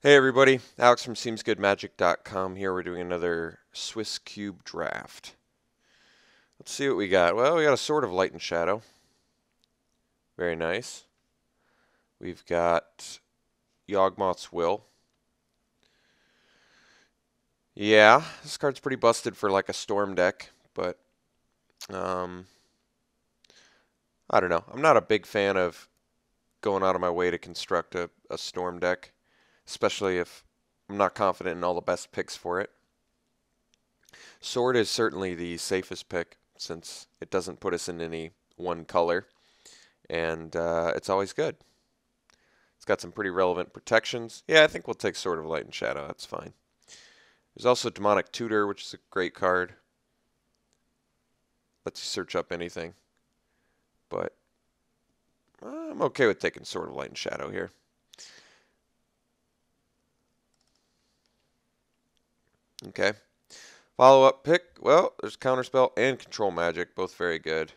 Hey everybody, Alex from SeemsGoodMagic.com here. We're doing another Swiss Cube draft. Let's see what we got. Well, we got a Sword of Light and Shadow. Very nice. We've got Yawgmoth's Will. Yeah, this card's pretty busted for like a Storm deck, but um, I don't know. I'm not a big fan of going out of my way to construct a Storm deck, especially if I'm not confident in all the best picks for it. Sword is certainly the safest pick since it doesn't put us in any one color, and it's always good. It's got some pretty relevant protections. Yeah, I think we'll take Sword of Light and Shadow. That's fine. There's also Demonic Tutor, which is a great card. Lets you search up anything, but I'm okay with taking Sword of Light and Shadow here. Okay. Follow-up pick. Well, there's Counterspell and Control Magic, both very good.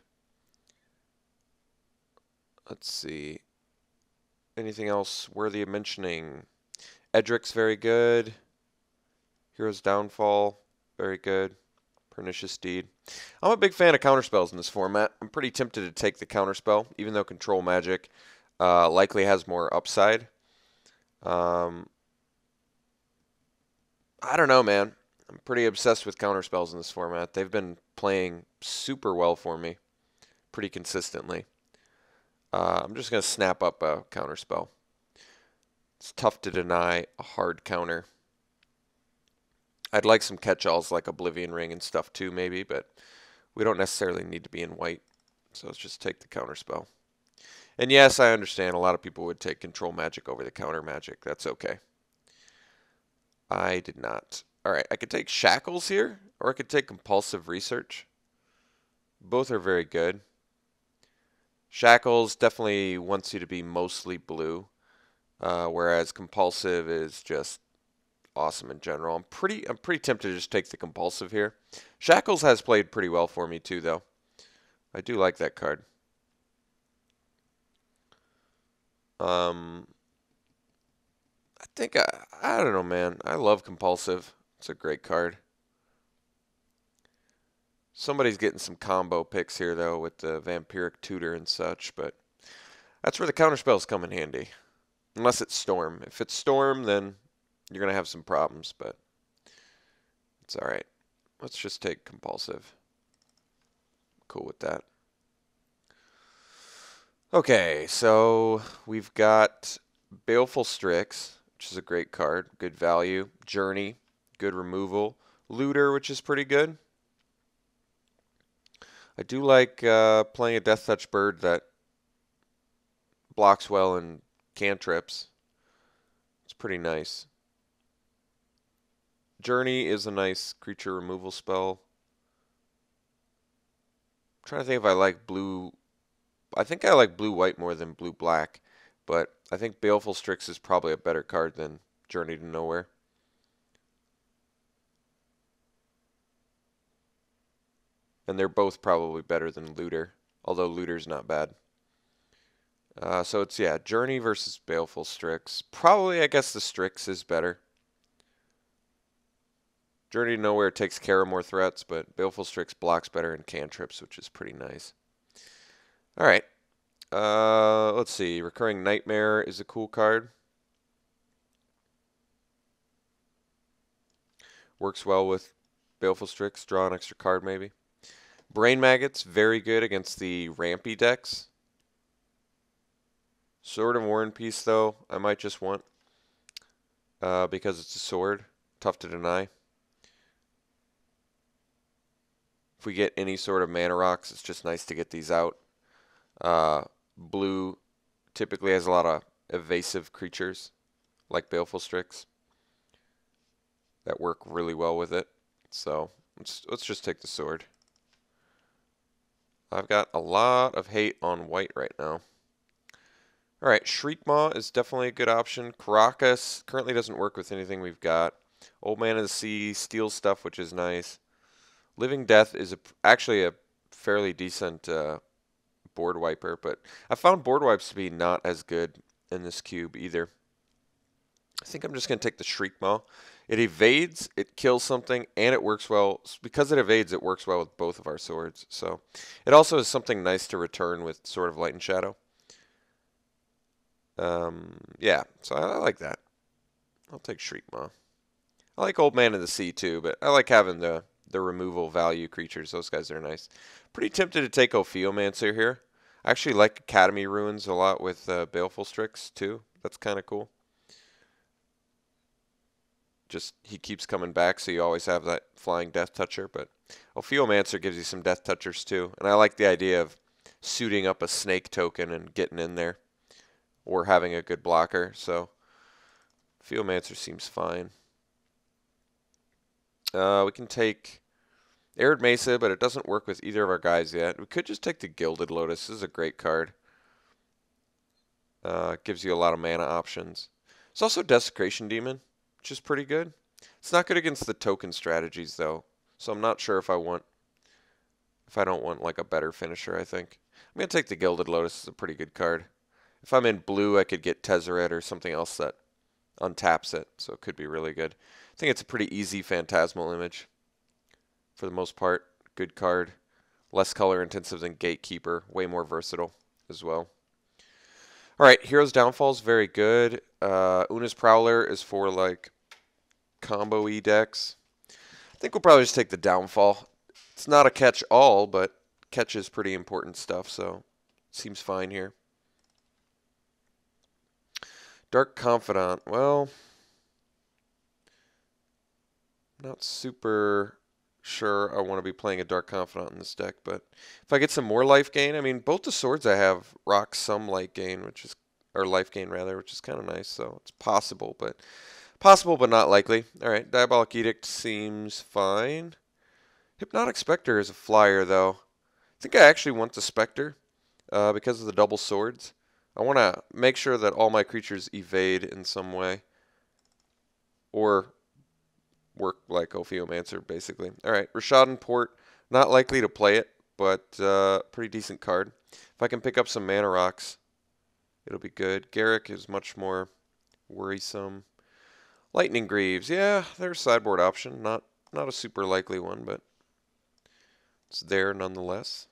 Let's see. Anything else worthy of mentioning? Edric's very good. Hero's Downfall, very good. Pernicious Deed. I'm a big fan of counterspells in this format. I'm pretty tempted to take the counterspell, even though Control Magic likely has more upside. I don't know, man. I'm pretty obsessed with counterspells in this format. They've been playing super well for me, pretty consistently. I'm just going to snap up a counterspell. It's tough to deny a hard counter. I'd like some catch-alls like Oblivion Ring and stuff too, maybe, but we don't necessarily need to be in white. So let's just take the counterspell. And yes, I understand a lot of people would take Control Magic over the Counter Magic. That's okay. I did not. All right, I could take Shackles here, or I could take Compulsive Research. Both are very good. Shackles definitely wants you to be mostly blue, whereas Compulsive is just awesome in general. I'm pretty tempted to just take the Compulsive here. Shackles has played pretty well for me too, though. I do like that card. I think I don't know, man. I love Compulsive. It's a great card. Somebody's getting some combo picks here though with the Vampiric Tutor and such, but that's where the counterspells come in handy. Unless it's Storm. If it's Storm, then you're gonna have some problems, but it's all right. Let's just take Compulsive. Cool with that. Okay, so we've got Baleful Strix, which is a great card, good value. Journey, good removal. Looter, which is pretty good. I do like playing a Death Touch bird that blocks well in cantrips. It's pretty nice. Journey is a nice creature removal spell. I'm trying to think if I like blue. I think I like blue-white more than blue-black, but I think Baleful Strix is probably a better card than Journey to Nowhere. And they're both probably better than Looter, although Looter's not bad. So it's, yeah, Journey versus Baleful Strix. Probably, I guess, the Strix is better. Journey to Nowhere takes care of more threats, but Baleful Strix blocks better in cantrips, which is pretty nice. All right. Let's see. Recurring Nightmare is a cool card. Works well with Baleful Strix. Draw an extra card, maybe. Brain Maggots, very good against the rampy decks. Sword and War and Peace, though, I might just want because it's a sword. Tough to deny. If we get any sort of mana rocks, it's just nice to get these out. Blue typically has a lot of evasive creatures, like Baleful Strix, that work really well with it. So let's just take the sword. I've got a lot of hate on white right now. All right, Shriekmaw is definitely a good option. Caracas currently doesn't work with anything we've got. Old Man of the Sea steals stuff, which is nice. Living Death is actually a fairly decent board wiper, but I found board wipes to be not as good in this cube either. think I'm just going to take the Shriek Maw. It evades, it kills something, and it works well. Because it evades, it works well with both of our swords. So it also is something nice to return with Sword of Light and Shadow. Yeah, so I like that. I'll take Shriek Maw. I like Old Man of the Sea too, but I like having the removal value creatures. Those guys are nice. Pretty tempted to take Ophiomancer here. I actually like Academy Ruins a lot with Baleful Strix too. That's kind of cool. Just he keeps coming back, so you always have that flying Death Toucher. But Ophiomancer gives you some Death Touchers too, and I like the idea of suiting up a snake token and getting in there, or having a good blocker. So Ophiomancer seems fine. We can take Arid Mesa, but it doesn't work with either of our guys yet. We could just take the Gilded Lotus. This is a great card. Gives you a lot of mana options. It's also Desecration Demon, which is pretty good. It's not good against the token strategies though, so I'm not sure if I don't want like a better finisher. I think I'm gonna take the Gilded Lotus. It's a pretty good card. If I'm in blue, I could get Tezzeret or something else that untaps it, so it could be really good. I think it's a pretty easy Phantasmal Image for the most part. Good card. Less color intensive than Gatekeeper. Way more versatile as well. Alright, Hero's Downfall is very good. Una's Prowler is for like combo-y decks. I think we'll probably just take the Downfall. It's not a catch-all, but catches pretty important stuff, so seems fine here. Dark Confidant. Well, not super sure I want to be playing a Dark Confidant in this deck, but if I get some more life gain, I mean, both the swords I have rock some life gain, or life gain rather, which is kind of nice. So it's possible, but not likely. All right, Diabolic Edict seems fine. Hypnotic Spectre is a flyer, though. I think I actually want the Spectre because of the double swords. I want to make sure that all my creatures evade in some way, or work like Ophiomancer, basically. All right, Rishadan Port, not likely to play it, but pretty decent card. If I can pick up some mana rocks, it'll be good. Garruk is much more worrisome. Lightning Greaves, yeah, there's a sideboard option. Not a super likely one, but it's there nonetheless.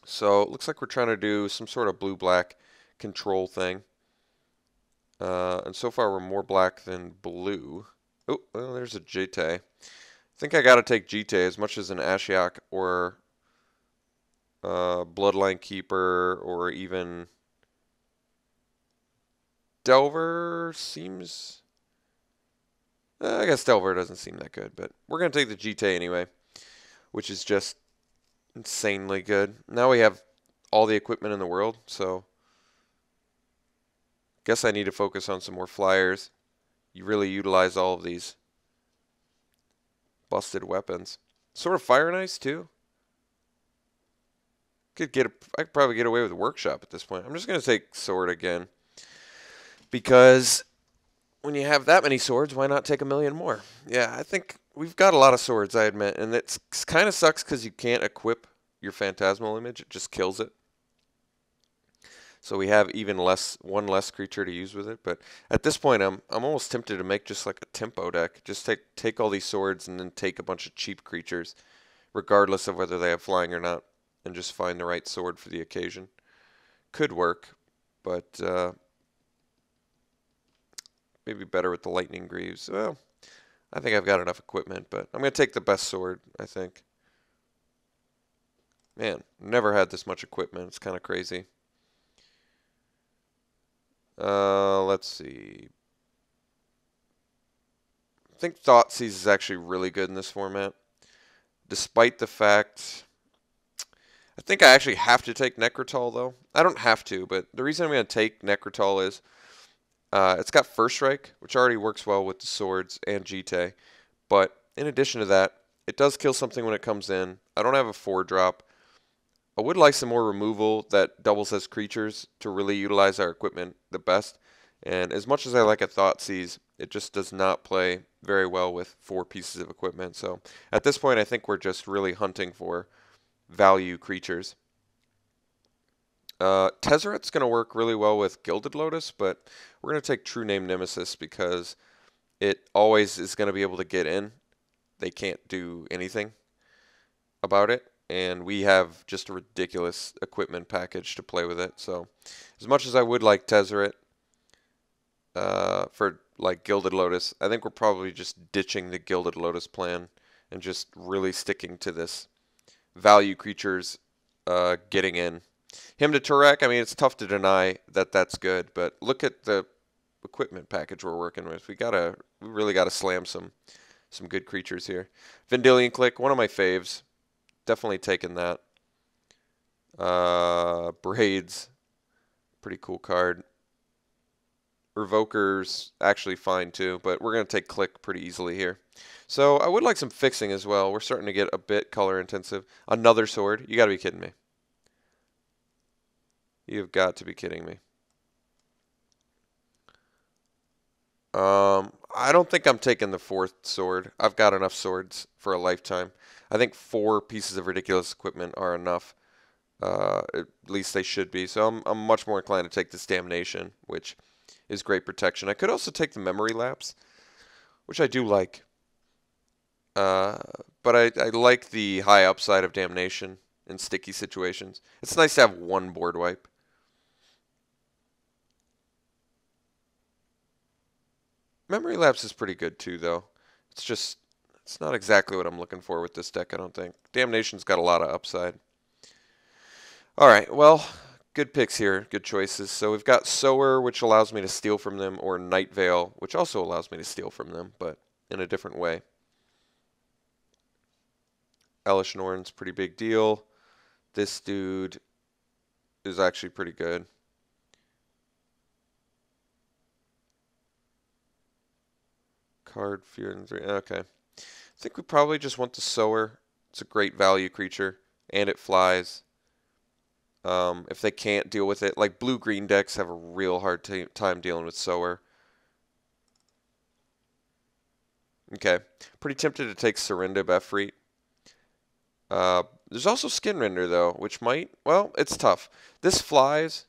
So it looks like we're trying to do some sort of blue-black control thing. And so far we're more black than blue. Oh, well, there's a Jite. I think I got to take Jite as much as an Ashiok or Bloodline Keeper or even Delver seems... I guess Delver doesn't seem that good, but we're going to take the Jite anyway, which is just insanely good. Now we have all the equipment in the world, so guess I need to focus on some more flyers. You really utilize all of these busted weapons. Sort of Fire and Ice too. I could probably get away with Workshop at this point. I'm just going to take Sword again, because when you have that many swords, why not take a million more? Yeah, I think we've got a lot of swords, I admit, and it kind of sucks because you can't equip your Phantasmal Image. It just kills it. So we have even one less creature to use with it. But at this point, I'm almost tempted to make just like a tempo deck. Just take all these swords and then take a bunch of cheap creatures, regardless of whether they have flying or not, and just find the right sword for the occasion. Could work, but maybe better with the Lightning Greaves. Well, I think I've got enough equipment, but I'm going to take the best sword, I think. Man, never had this much equipment. It's kind of crazy. Let's see. I think Thoughtseize is actually really good in this format. Despite the fact... I think I actually have to take Necrotol, though. I don't have to, but the reason I'm going to take Necrotol is it's got First Strike, which already works well with the swords and Jite. But in addition to that, it does kill something when it comes in. I don't have a 4-drop. I would like some more removal that doubles as creatures to really utilize our equipment the best. And as much as I like a Thoughtseize, it just does not play very well with 4 pieces of equipment. So at this point, I think we're just really hunting for value creatures. Tezzeret's going to work really well with Gilded Lotus, but we're going to take True Name Nemesis because it always is going to be able to get in. They can't do anything about it, and we have just a ridiculous equipment package to play with it. So as much as I would like Tezzeret for like Gilded Lotus, I think we're probably just ditching the Gilded Lotus plan and just really sticking to this value creatures getting in. Him to Turek, I mean, it's tough to deny that that's good, but look at the equipment package we're working with. We really gotta slam some good creatures here. Vendilion Click, one of my faves. Definitely taking that. Braids, pretty cool card. Revoker's actually fine too, but we're gonna take Click pretty easily here. So I would like some fixing as well. We're starting to get a bit color intensive. Another sword. You gotta be kidding me. You've got to be kidding me. I don't think I'm taking the fourth sword. I've got enough swords for a lifetime. I think 4 pieces of ridiculous equipment are enough. At least they should be. So I'm much more inclined to take this Damnation, which is great protection. I could also take the Memory Lapse, which I do like. But I like the high upside of Damnation in sticky situations. It's nice to have one board wipe. Memory Lapse is pretty good too, though. It's not exactly what I'm looking for with this deck, I don't think. Damnation's got a lot of upside. Alright, well, good picks here, good choices. So we've got Sower, which allows me to steal from them, or Night Veil, which also allows me to steal from them, but in a different way. Elish Norn's pretty big deal. This dude is actually pretty good. Card, Fear, and 3. Okay. I think we probably just want the Sower. It's a great value creature, and it flies. If they can't deal with it, like blue-green decks have a real hard time dealing with Sower. Okay. Pretty tempted to take Serendib Efreet. There's also Skinrender, though, which might... Well, it's tough. This flies.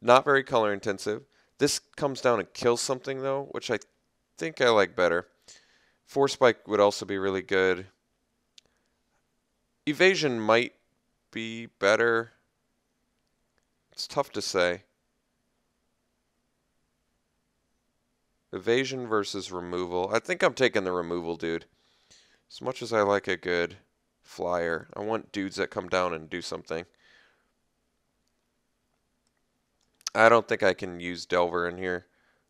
Not very color intensive. This comes down and kills something, though, which I think I like better. Force Spike would also be really good. Evasion might be better. It's tough to say. Evasion versus removal. I think I'm taking the removal, dude. As much as I like a good flyer, I want dudes that come down and do something. I don't think I can use Delver in here.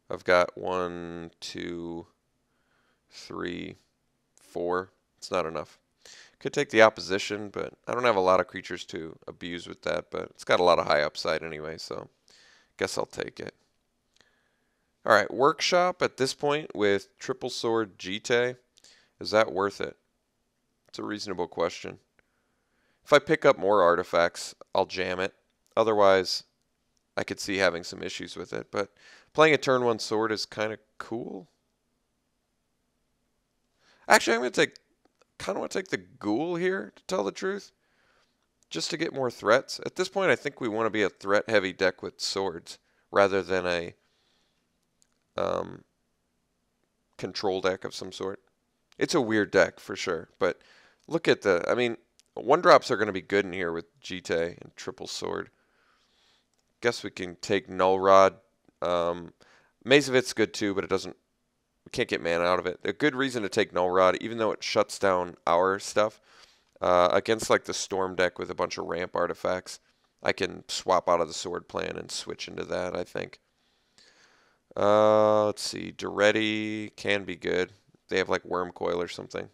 I've got 1, 2, 3, 4. It's not enough. Could take the opposition, but I don't have a lot of creatures to abuse with that, but it's got a lot of high upside anyway, so guess I'll take it. Alright, Workshop at this point with Triple Sword Jite. Is that worth it? It's a reasonable question. If I pick up more artifacts, I'll jam it. Otherwise, I could see having some issues with it, but playing a turn 1 sword is kind of cool. Actually, I'm going to kind of want to take the Ghoul here, to tell the truth, just to get more threats. At this point, I think we want to be a threat-heavy deck with swords, rather than a control deck of some sort. It's a weird deck, for sure, but look at I mean, 1-drops are going to be good in here with Jite and Triple Sword. Guess we can take Null Rod. Maze of It's good too, but we can't get mana out of it. A good reason to take Null Rod, even though it shuts down our stuff, against like the Storm deck with a bunch of ramp artifacts, I can swap out of the sword plan and switch into that, I think. Let's see. Duretti can be good. They have like Worm Coil or something.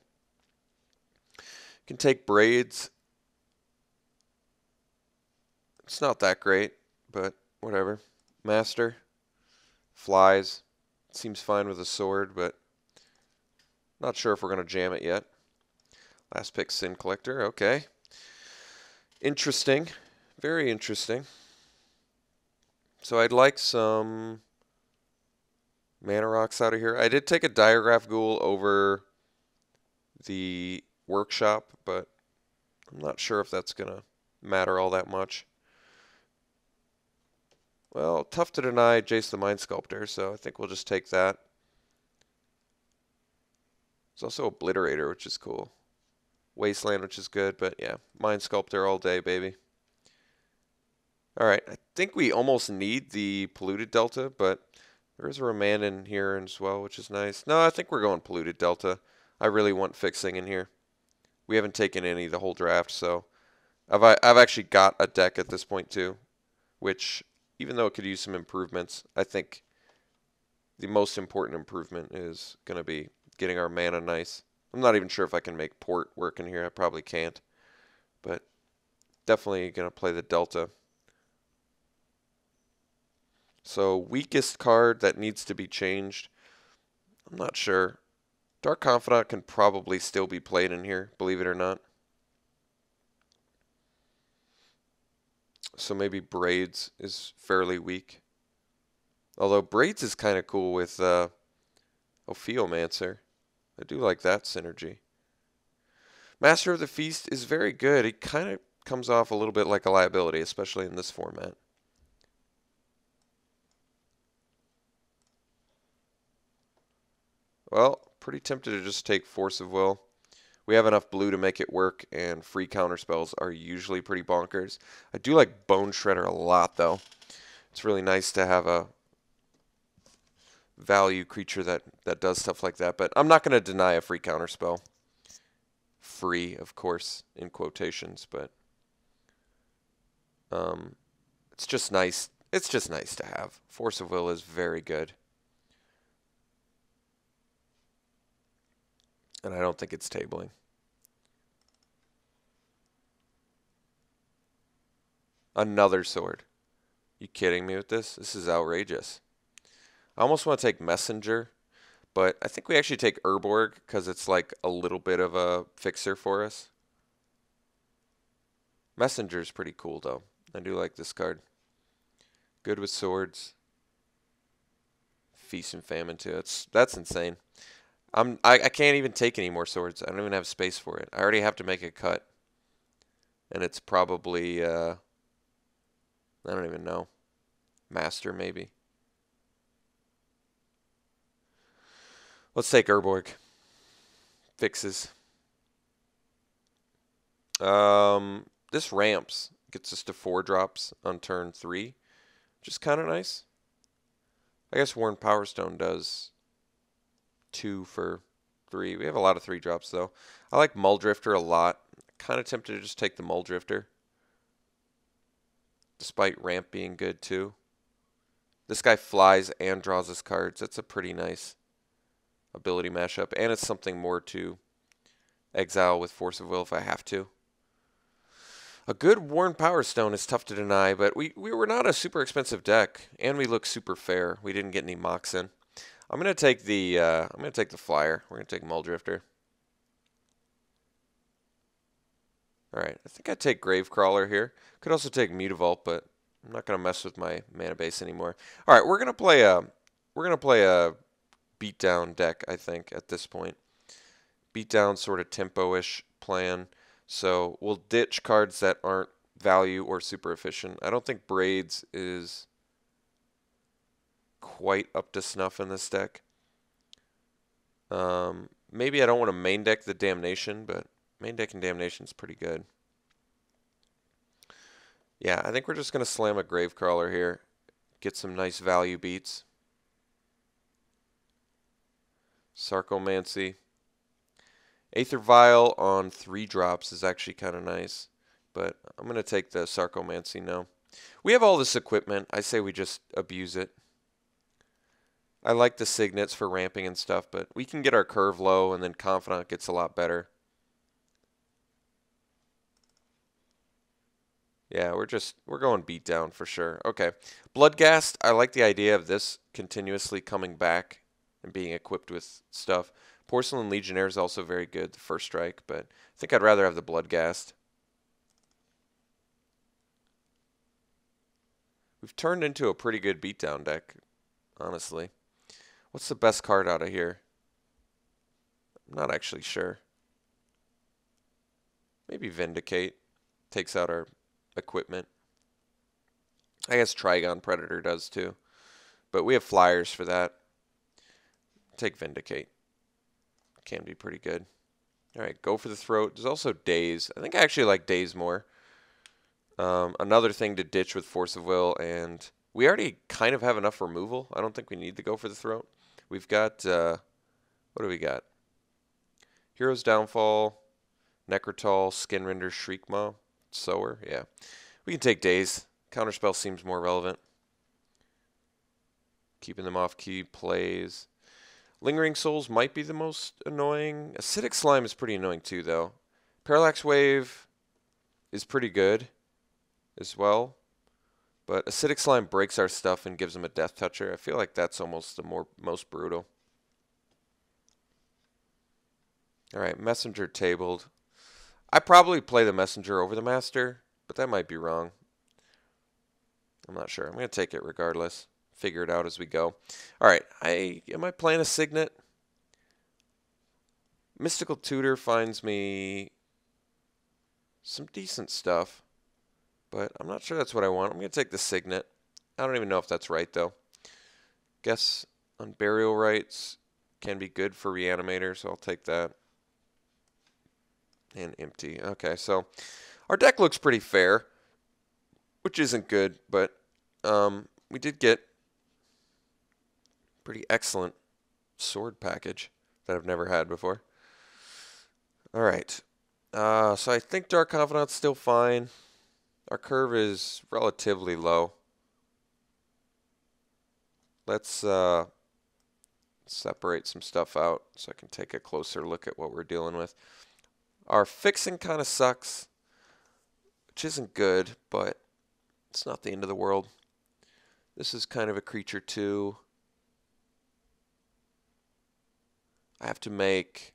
Can take Braids. It's not that great, but whatever. Master. Flies. Seems fine with a sword, but not sure if we're going to jam it yet. Last pick, Sin Collector. Okay. Interesting. Very interesting. So I'd like some Mana Rocks out of here. I did take a Diagraph Ghoul over the Workshop, but I'm not sure if that's going to matter all that much. Well, tough to deny Jace the Mind Sculptor, so I think we'll just take that. There's also Obliterator, which is cool. Wasteland, which is good, but yeah, Mind Sculptor all day, baby. Alright, I think we almost need the Polluted Delta, but there is a Remand in here as well, which is nice. No, I think we're going Polluted Delta. I really want fixing in here. We haven't taken any the whole draft, so I've actually got a deck at this point too, which even though it could use some improvements, I think the most important improvement is going to be getting our mana nice. I'm not even sure if I can make Port work in here. I probably can't, but definitely going to play the Delta. So weakest card that needs to be changed, I'm not sure. Dark Confidant can probably still be played in here, believe it or not. So maybe Braids is fairly weak. Although Braids is kind of cool with Ophiomancer. I do like that synergy. Master of the Feast is very good. He kind of comes off a little bit like a liability, especially in this format. Well, pretty tempted to just take Force of Will. We have enough blue to make it work, and free counter spells are usually pretty bonkers. I do like Bone Shredder a lot, though. It's really nice to have a value creature that does stuff like that, but I'm not going to deny a free counter spell. Free, of course, in quotations, but it's just nice. It's just nice to have. Force of Will is very good. And I don't think it's tabling. Another sword. You kidding me with this? This is outrageous. I almost want to take Messenger, but I think we actually take Urborg because it's like a little bit of a fixer for us. Messenger is pretty cool, though. I do like this card. Good with swords. Feast and Famine, too. That's insane. I can't even take any more swords. I don't even have space for it. I already have to make a cut. And it's probably, I don't even know. Master, maybe. Let's take Urborg. Fixes. This ramps. Gets us to 4 drops on turn 3. Which is kind of nice. I guess Worn Power Stone does 2 for 3. We have a lot of 3 drops, though. I like Muldrifter a lot. Kind of tempted to just take the Muldrifter. Despite ramp being good, too. This guy flies and draws us cards. That's a pretty nice ability mashup. And it's something more to exile with Force of Will if I have to. A good Worn Power Stone is tough to deny, but we were not a super expensive deck, and we look super fair. We didn't get any Mox in. I'm gonna take the flyer. We're gonna take Muldrifter. All right, I think I'd take Gravecrawler here. Could also take Mutavault, but I'm not gonna mess with my mana base anymore. All right, we're gonna play a beatdown deck. I think at this point, beatdown sort of tempo-ish plan. So we'll ditch cards that aren't value or super efficient. I don't think Braids is quite up to snuff in this deck. Maybe I don't want to main deck the Damnation, but main decking Damnation is pretty good. Yeah, I think we're just going to slam a Gravecrawler here. Get some nice value beats. Sarcomancy. Aether Vial on 3 drops is actually kind of nice, but I'm going to take the Sarcomancy now. We have all this equipment. I say we just abuse it. I like the Signets for ramping and stuff, but we can get our curve low, and then Confidant gets a lot better. Yeah, we're going beatdown for sure. Okay. Bloodghast, I like the idea of this continuously coming back and being equipped with stuff. Porcelain Legionnaire is also very good, the first strike, but I think I'd rather have the Bloodghast. We've turned into a pretty good beatdown deck, honestly. What's the best card out of here? I'm not actually sure. Maybe Vindicate takes out our equipment. I guess Trigon Predator does too. But we have flyers for that. Take Vindicate. Can be pretty good. Alright, go for the throat. There's also Daze. I think I actually like Daze more. Another thing to ditch with Force of Will, and we already kind of have enough removal. I don't think we need to go for the throat. We've got, what do we got? Hero's Downfall, Necrotol, Skinrender, Shriekmaw, Sower. Yeah. We can take Daze. Counterspell seems more relevant. Keeping them off key plays. Lingering Souls might be the most annoying. Acidic Slime is pretty annoying too, though. Parallax Wave is pretty good as well. But Acidic Slime breaks our stuff and gives them a Death Toucher. I feel like that's almost the most brutal. Alright, Messenger tabled. I probably play the Messenger over the Master, but that might be wrong. I'm not sure. I'm going to take it regardless. Figure it out as we go. Alright, am I playing a Signet? Mystical Tutor finds me some decent stuff, but I'm not sure that's what I want. I'm going to take the Signet. I don't even know if that's right, though. Guess Unburial Rites can be good for Reanimator, so I'll take that. And Empty. Okay, so our deck looks pretty fair, which isn't good, but we did get pretty excellent sword package that I've never had before. Alright, so I think Dark Confidant's still fine. Our curve is relatively low. Let's separate some stuff out so I can take a closer look at what we're dealing with. Our fixing kind of sucks, which isn't good, but it's not the end of the world. This is kind of a creature too. I have to make...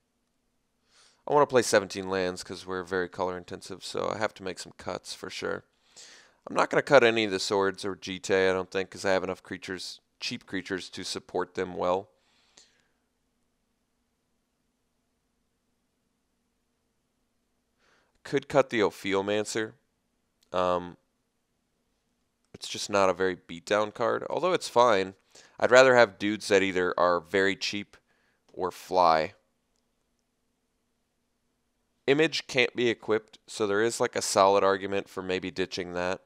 I want to play 17 lands because we're very color intensive, so I have to make some cuts for sure. I'm not going to cut any of the swords or GT, I don't think, because I have enough creatures, cheap creatures, to support them well. Could cut the Ophiomancer. It's just not a very beatdown card, although it's fine. I'd rather have dudes that either are very cheap or fly. Image can't be equipped, so there is like a solid argument for maybe ditching that.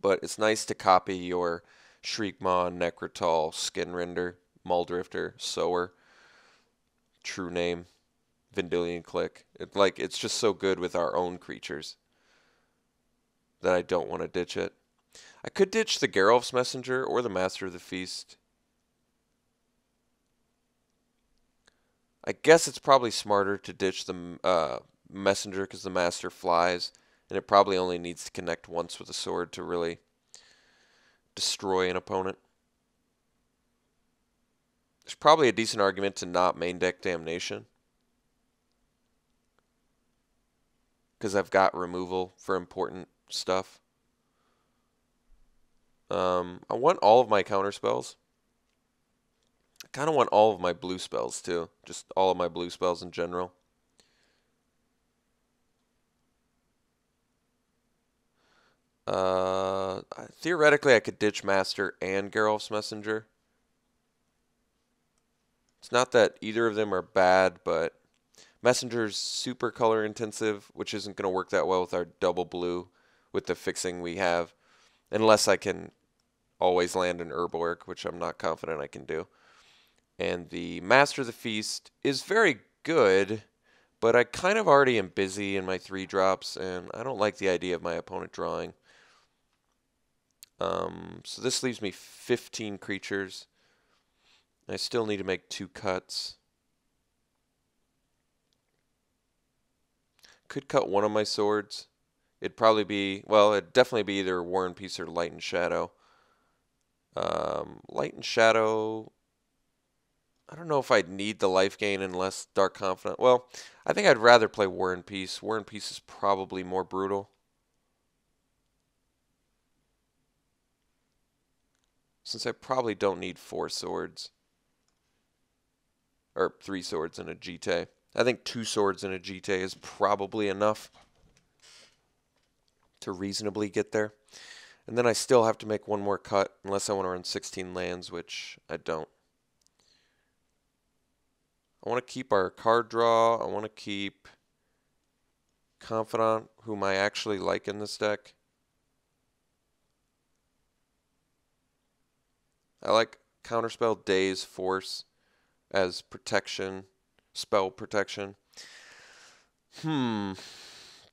But it's nice to copy your Shriekmaw, Necrotol, Skinrender, Muldrifter, Sower, True Name, Vendilion Click. It's just so good with our own creatures that I don't want to ditch it. I could ditch the Geralf's Messenger or the Master of the Feast. I guess it's probably smarter to ditch the Messenger because the Master flies, and it probably only needs to connect once with a sword to really destroy an opponent. There's probably a decent argument to not main deck Damnation, because I've got removal for important stuff. I want all of my counter spells. I kind of want all of my blue spells too. Just all of my blue spells in general. Theoretically, I could ditch Master and Geralf's Messenger. It's not that either of them are bad, but Messenger's super color intensive, which isn't going to work that well with our double blue with the fixing we have. Unless I can always land an Herbalwork, which I'm not confident I can do. And the Master of the Feast is very good, but I kind of already am busy in my 3-drops, and I don't like the idea of my opponent drawing. So this leaves me 15 creatures. I still need to make 2 cuts. Could cut one of my swords. It'd probably be, well, it'd definitely be either War and Peace or Light and Shadow. Light and Shadow, I don't know if I'd need the life gain unless Dark Confidant. Well, I think I'd rather play War and Peace. War and Peace is probably more brutal. Since I probably don't need 4 swords. Or 3 swords and a GT. I think 2 swords and a GT is probably enough to reasonably get there. And then I still have to make one more cut unless I want to run 16 lands, which I don't. I want to keep our card draw. I want to keep Confidant, whom I actually like in this deck. I like Counterspell, Daze, Force as protection, spell protection. Do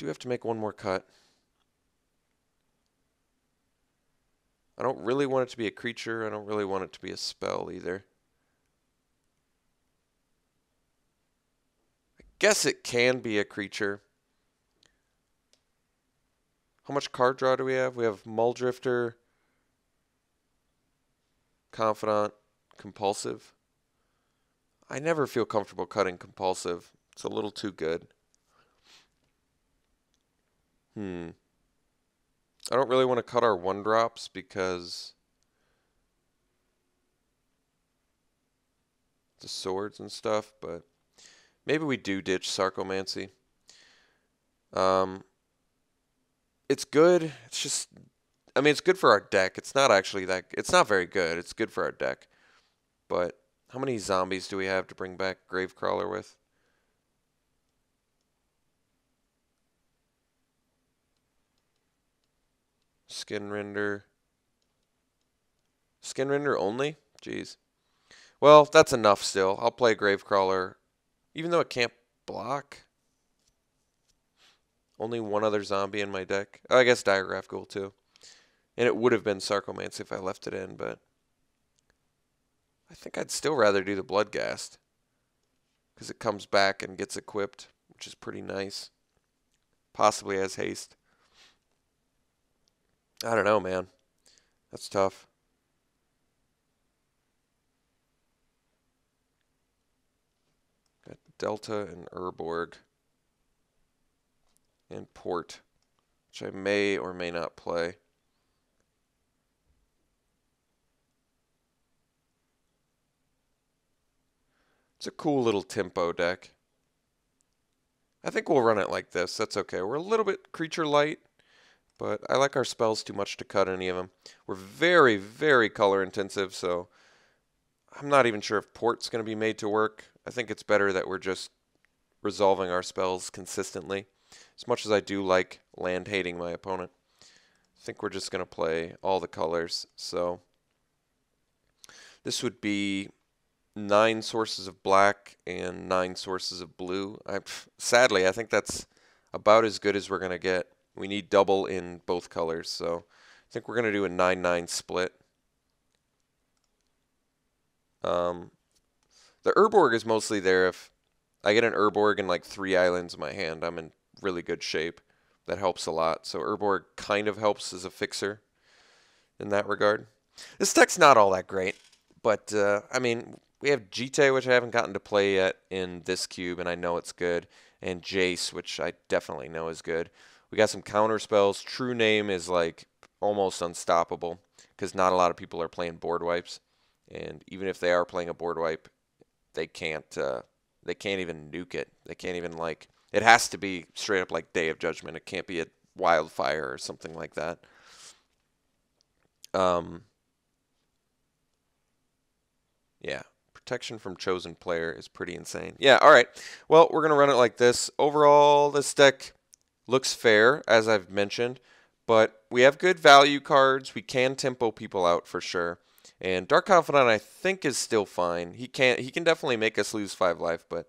have to make one more cut. I don't really want it to be a creature. I don't really want it to be a spell either. I guess it can be a creature. How much card draw do we have? We have Muldrifter, Confidant, Compulsive. I never feel comfortable cutting Compulsive. It's a little too good. I don't really want to cut our 1-drops because the swords and stuff, but maybe we do ditch Sarcomancy. It's good. It's just, I mean, it's good for our deck. It's not actually that, it's not very good. It's good for our deck. But how many zombies do we have to bring back Gravecrawler with? Skinrender. Skinrender only? Jeez. Well, that's enough still. I'll play Gravecrawler. Even though it can't block. Only one other zombie in my deck. Oh, I guess Diagraph Ghoul too. And it would have been Sarcomancy if I left it in, but I think I'd still rather do the Bloodghast. Because it comes back and gets equipped, which is pretty nice. Possibly has haste. I don't know, man. That's tough. Got Delta and Urborg. And Port, which I may or may not play. It's a cool little tempo deck. I think we'll run it like this. That's okay. We're a little bit creature light. But I like our spells too much to cut any of them. We're very, very color intensive, so I'm not even sure if Port's going to be made to work. I think it's better that we're just resolving our spells consistently. As much as I do like land hating my opponent. I think we're just going to play all the colors. So this would be 9 sources of black and 9 sources of blue. Sadly, I think that's about as good as we're going to get. We need double in both colors, so I think we're going to do a 9-9 split. The Urborg is mostly there if I get an Urborg and like 3 islands in my hand. I'm in really good shape. That helps a lot. So Urborg kind of helps as a fixer in that regard. This deck's not all that great, but I mean, we have Jite, which I haven't gotten to play yet in this cube, and I know it's good, and Jace, which I definitely know is good. We got some counter spells. True Name is like almost unstoppable because not a lot of people are playing board wipes, and even if they are playing a board wipe, they can't even nuke it. They can't even like. It has to be straight up like Day of Judgment. It can't be a Wildfire or something like that. Yeah. Protection from Chosen Player is pretty insane. Yeah, all right. Well, we're going to run it like this. Overall, this deck looks fair, as I've mentioned, but we have good value cards. We can tempo people out for sure. And Dark Confidant, I think, is still fine. He can definitely make us lose 5 life, but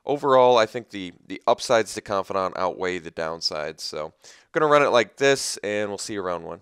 overall, I think the upsides to Confidant outweigh the downsides. So I'm going to run it like this, and we'll see you round 1.